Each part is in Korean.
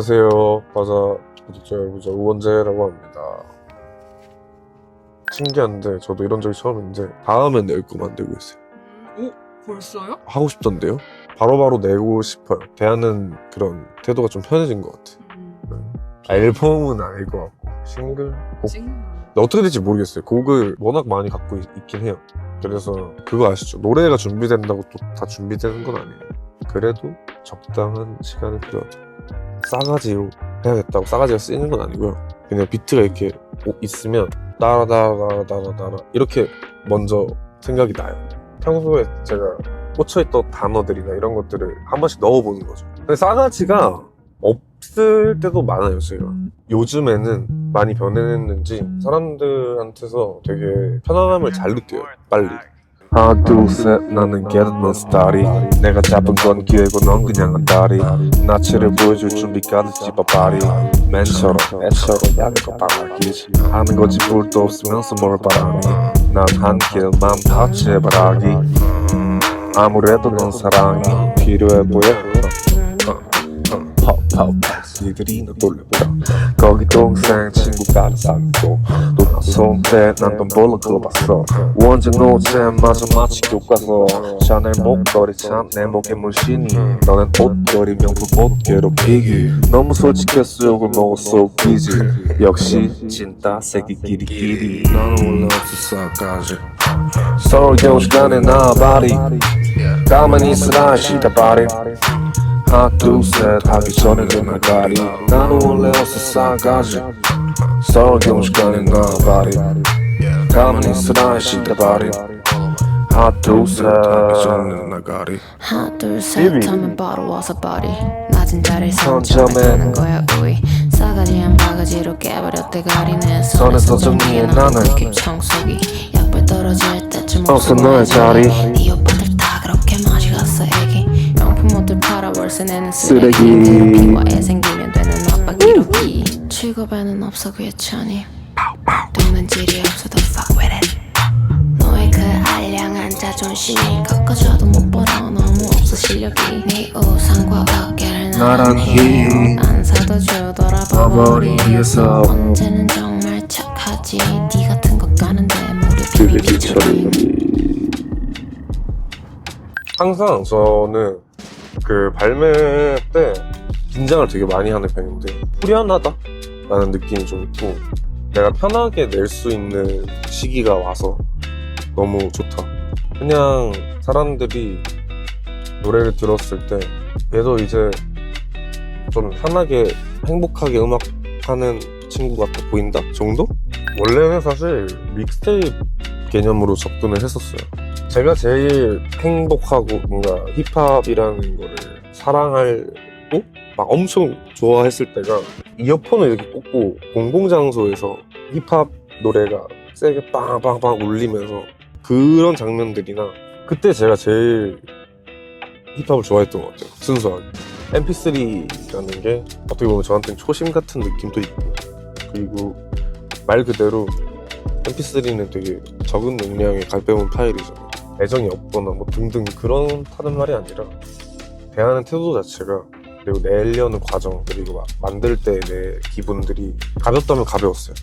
안녕하세요. 바자 구독자 여러분, 저 우원재라고 합니다. 신기한데 저도 이런 적이 처음인데 다음에 낼 거 만들고 있어요. 오? 벌써요? 하고 싶던데요? 바로바로 내고 싶어요. 대하는 그런 태도가 좀 편해진 것 같아요. 앨범은 아닐 것 같고 싱글? 곡? 근데 어떻게 될지 모르겠어요. 곡을 워낙 많이 갖고 있긴 해요. 그래서 그거 아시죠? 노래가 준비된다고 또 다 준비되는 건 아니에요. 그래도 적당한 시간이 필요하죠. 싸가지로 해야겠다고 싸가지가 쓰이는 건 아니고요. 그냥 비트가 이렇게 있으면 따라따라따라따라 이렇게 먼저 생각이 나요. 평소에 제가 꽂혀있던 단어들이나 이런 것들을 한 번씩 넣어보는 거죠. 근데 싸가지가 없을 때도 많아요, 제가. 요즘에는 많이 변했는지 사람들한테서 되게 편안함을 잘 느껴요, 빨리. 하나 둘 셋 나는 getting 스타일이 내가 잡은 건 기회고 넌 그냥 한 다리 나체를 보여줄 준비까지 집어발이 맨처럼 애처럼 야들고 바라기지 하는 거지 불도 없으면서 뭘 바라니 난 한길 맘 터치해 바라기 아무래도 넌 사랑이 필요해 보여 니들이 너 돌려보라 거기 동생 친구가 사귀고 또 손대 난 돈 벌러 끌어봤어 원재 노제 마저 마치 교과서 샤넬 목걸이 참 내 목에 물씬이 너넨 옷걸이 명품 옷 괴롭히기 너무 솔직해서 욕을 먹었어 웃기지 역시 찐따 새끼 끼리끼리 나는 원래 없었어 까지 서울 겨우 시간에 나와바리 가만히 있으라 시다바리 하나 둘 셋 하기 전에 좀 나가리 나는 원래 없었어 싸가지 서울 겨우 시간에 나와바리 가만히 있으라 시다바리 하나 둘 셋 하기 전에 나가리 하나 둘 셋 하면 바로 와서 바리 낮은 자리에서 점에 거야 우리 싸가지 한 바가지로 깨버려 대가리는 손에서 정리해 나는 킵 청소기 약발 떨어질 때쯤 없어 너의 자리 네 오빠들 다 그렇게 맛이 갔어 애기 명품 옷들 팔아 월세 내는 쓰레기 피부에 생기면 되는 아빠 기록이 직업에는 없어 그의 천이 돈은 질이 없어도 fuck with it 너의 그 알량한 자존심이 꺾어져도 못 벌어 너무 없어 실력이 네 우산과 어깨를 나란히 안 사도 주더라 버버리 위해서 언제는 정말 착하지 네 같은 것 가는데 무릎이 비처리 항상 저는 그 발매 때 긴장을 되게 많이 하는 편인데 후련하다 라는 느낌이 좀 있고 내가 편하게 낼 수 있는 시기가 와서 너무 좋다. 그냥 사람들이 노래를 들었을 때 얘도 이제 좀 편하게 행복하게 음악하는 친구 같아 보인다 정도? 원래는 사실 믹스테이프 개념으로 접근을 했었어요. 제가 제일 행복하고 뭔가 힙합이라는 거를 사랑하고 막 엄청 좋아했을 때가 이어폰을 이렇게 꽂고 공공장소에서 힙합 노래가 세게 빵빵빵 울리면서 그런 장면들이나 그때 제가 제일 힙합을 좋아했던 것 같아요. 순수하게 mp3라는 게 어떻게 보면 저한테는 초심 같은 느낌도 있고 그리고 말 그대로 mp3는 되게 적은 용량의 갈배문 파일이잖아요. 애정이 없거나 뭐 등등 그렇다는 말이 아니라 대하는 태도 자체가 그리고 내려는 과정 그리고 막 만들 때 내 기분들이 가볍다면 가벼웠어요.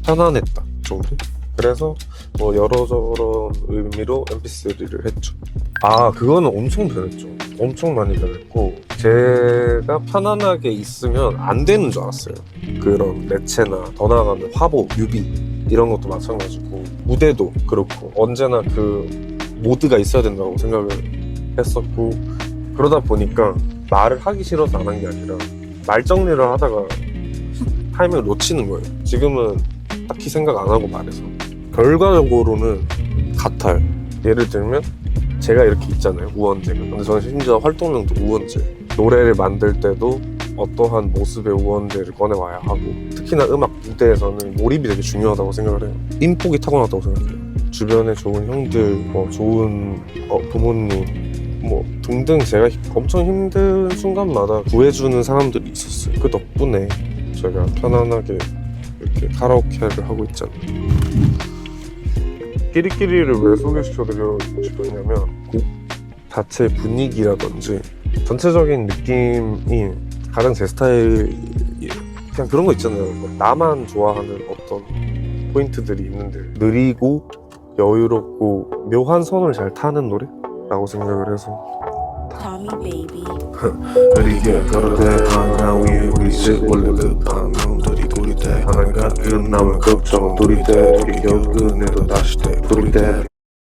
편안했다 정도? 그래서 뭐 여러저런 의미로 mp3를 했죠. 아 그거는 엄청 변했죠. 엄청 많이 변했고 제가 편안하게 있으면 안 되는 줄 알았어요. 그런 매체나 더 나아가면 화보, 뮤비 이런 것도 마찬가지고 무대도 그렇고 언제나 그 모드가 있어야 된다고 생각을 했었고 그러다 보니까 말을 하기 싫어서 안 한 게 아니라 말 정리를 하다가 타이밍을 놓치는 거예요. 지금은 딱히 생각 안 하고 말해서 결과적으로는 같아요. 예를 들면 제가 이렇게 있잖아요, 우원재가. 근데 저는 심지어 활동명도 우원재. 노래를 만들 때도 어떠한 모습의 우원재를 꺼내와야 하고 특히나 음악 무대에서는 몰입이 되게 중요하다고 생각을 해요. 인폭이 타고났다고 생각해요. 주변에 좋은 형들, 좋은 부모님 뭐 등등 제가 엄청 힘든 순간마다 구해주는 사람들이 있었어요. 그 덕분에 제가 편안하게 이렇게 카라오케를 하고 있잖아요. 끼리끼리를 왜 소개시켜드리고 싶었냐면 곡 자체의 분위기라든지 전체적인 느낌이 가장 제 스타일이에요. 그냥 그런 거 있잖아요. 나만 좋아하는 어떤 포인트들이 있는데 느리고 여유롭고 묘한 선을 잘 타는 노래라고 생각을 해서 Tommy baby. 느리게 걸어대 한강 위에 우리 집 원래 급한 놈들이 구리대 하나가 끝나면 걱정은 둘이대 둘이 여근에도 다시 대 둘이대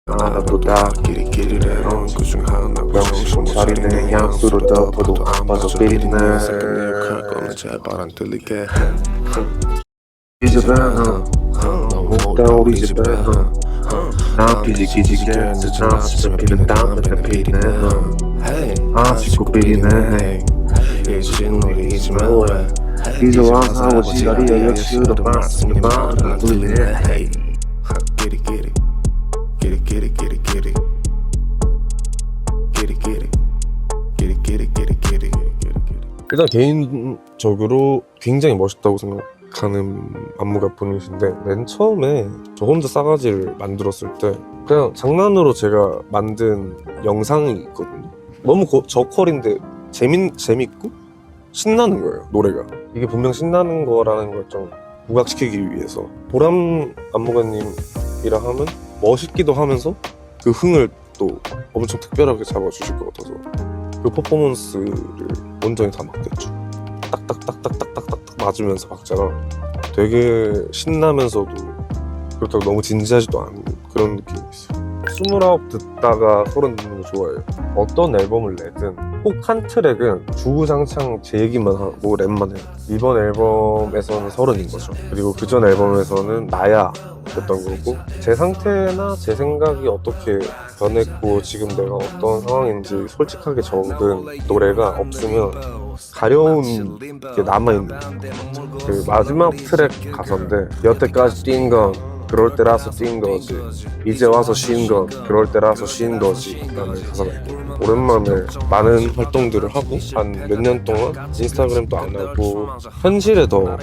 하나도 다 끼리끼리래 그중 하나 명심 차리네 향수를 덮어도 안 빠져 비리네 할 거면 제발 안 들리게 이제 밴 먹다 우리 집에 난 피지기지게 나 스쳐 피는 담배 피네 아직도 비리네 이젠 우리 이제 뭐해 이제 와서 하고 지랄이야 역시도 말씀이 말을 안 들리네 Get it, get it, get it, get it, get it, get it, get it, get it, get it, get it, get it, get it, get it. 일단 개인적으로 굉장히 멋있다고 생각하는 안무가 분이신데 맨 처음에 저 혼자 싸가지를 만들었을 때 그냥 장난으로 제가 만든 영상이 있거든요. 너무 저퀄인데 재밌고 신나는 거예요, 노래가. 이게 분명 신나는 거라는 걸 좀 부각시키기 위해서 보람 안무가님이라 하면 멋있기도 하면서 그 흥을 또 엄청 특별하게 잡아주실 것 같아서 그 퍼포먼스를 온전히 다 맡겼죠. 딱딱딱딱딱딱딱 맞으면서 박자가 되게 신나면서도 그렇다고 너무 진지하지도 않은 그런 느낌이 있어요. 29 듣다가 30 듣는 거 좋아해요. 어떤 앨범을 내든 꼭 한 트랙은 주구장창 제 얘기만 하고 랩만 해요. 이번 앨범에서는 30인 거죠. 그리고 그전 앨범에서는 나야 였던 거고 제 상태나 제 생각이 어떻게 변했고 지금 내가 어떤 상황인지 솔직하게 적은 노래가 없으면 가려운 게 남아있는 것 같아요. 그 마지막 트랙 가사인데 여태까지 뛴 건 그럴 때라서 뛴 거지 이제 와서 쉰 건 그럴 때라서 쉰 거지 라는 가사가 있고 오랜만에 많은 활동들을 하고 한 몇 년 동안 인스타그램도 안 하고 현실에 더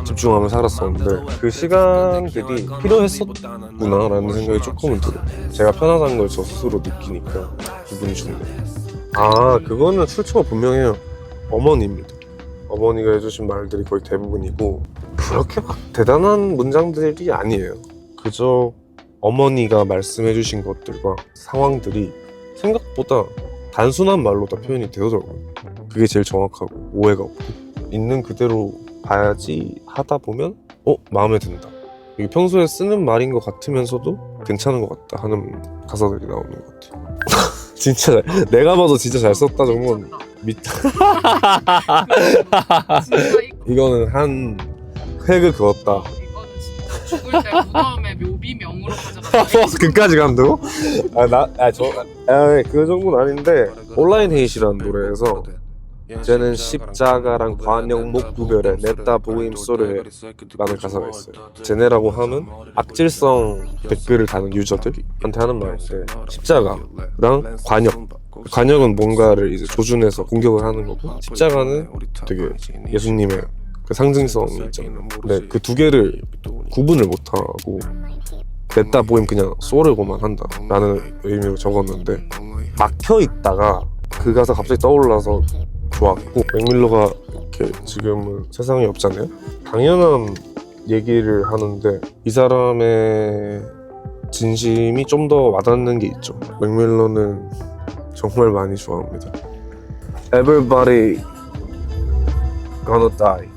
집중하며 살았었는데 그 시간들이 필요했었구나 라는 생각이 조금은 들어요. 제가 편하다는 걸 저 스스로 느끼니까 기분이 좋네요. 아 그거는 출처가 분명해요. 어머니입니다. 어머니가 해주신 말들이 거의 대부분이고 그렇게 막 대단한 문장들이 아니에요. 그저 어머니가 말씀해주신 것들과 상황들이 생각보다 단순한 말로 다 표현이 되더라고요. 그게 제일 정확하고 오해가 없고 있는 그대로 봐야지 하다 보면 마음에 든다. 이게 평소에 쓰는 말인 것 같으면서도 괜찮은 것 같다 하는 가사들이 나오는 것 같아요. 진짜 내가 봐도 진짜 잘 썼다 정도는 이거는 한 획을 그었다. 이거는 진짜 죽을 때 무덤에 묘비명으로 가져가서 그까지 간다고? 그 정도는 아닌데 온라인 헤이시라는 노래에서 쟤는 십자가랑 관용 목 구별에 냈다 보임 소리에 라는 가사가 있어요. 쟤네라고 하면 악질성 댓글을 다는 유저들한테 하는 말인데 십자가랑 관역은 뭔가를 이제 조준해서 공격을 하는 거고 십자가는 되게 예수님의 그 상징성이 있잖아요. 근데 그 두 개를 구분을 못하고 냈다 보임 그냥 쏘르고만 한다 라는 의미로 적었는데 막혀있다가 그 가사 갑자기 떠올라서 좋았고 맥밀러가 이렇게 지금은 세상에 없잖아요. 당연한 얘기를 하는데 이 사람의 진심이 좀 더 와닿는 게 있죠. 맥밀러는 정말 많이 좋아합니다. Everybody gonna die.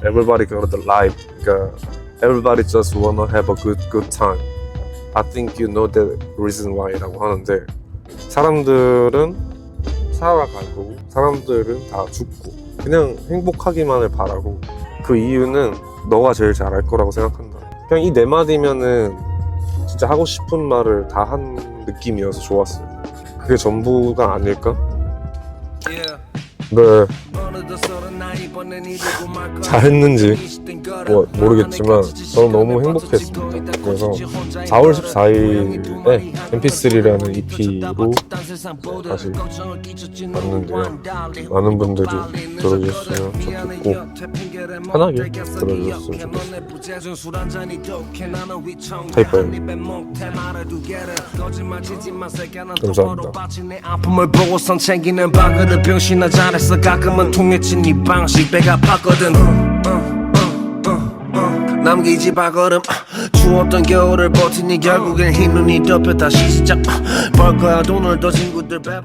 Everybody gonna live. 그러니까 Everybody just wanna have a good time. I think you know the reason why라고 하는데 사람들은 살아가고 사람들은 다 죽고 그냥 행복하기만을 바라고 그 이유는 너가 제일 잘할 거라고 생각한다. 그냥 이 네 마디면은 진짜 하고 싶은 말을 다 한 느낌이어서 좋았어요. 그게 전부가 아닐까? 네. 잘했는지 뭐 모르겠지만 저는 너무 행복했습니다. 그래서 4월 14일에 MP3라는 EP로 다시 왔는데요. 많은 분들이 들어주셨으면 좋겠고 편하게 들어주셨으면 좋겠습니다. 타이퍼요. 감사합니다. 아픔을 보고선 챙기는 방그릇 병신아 잘했어. 가끔은 통했지 네 방식 배가 아팠거든. 남기지 발걸음 추웠던 겨울을 버티니 결국엔 흰 눈이 덮여 다시 시작 벌 거야 돈을 더 친구들 배불러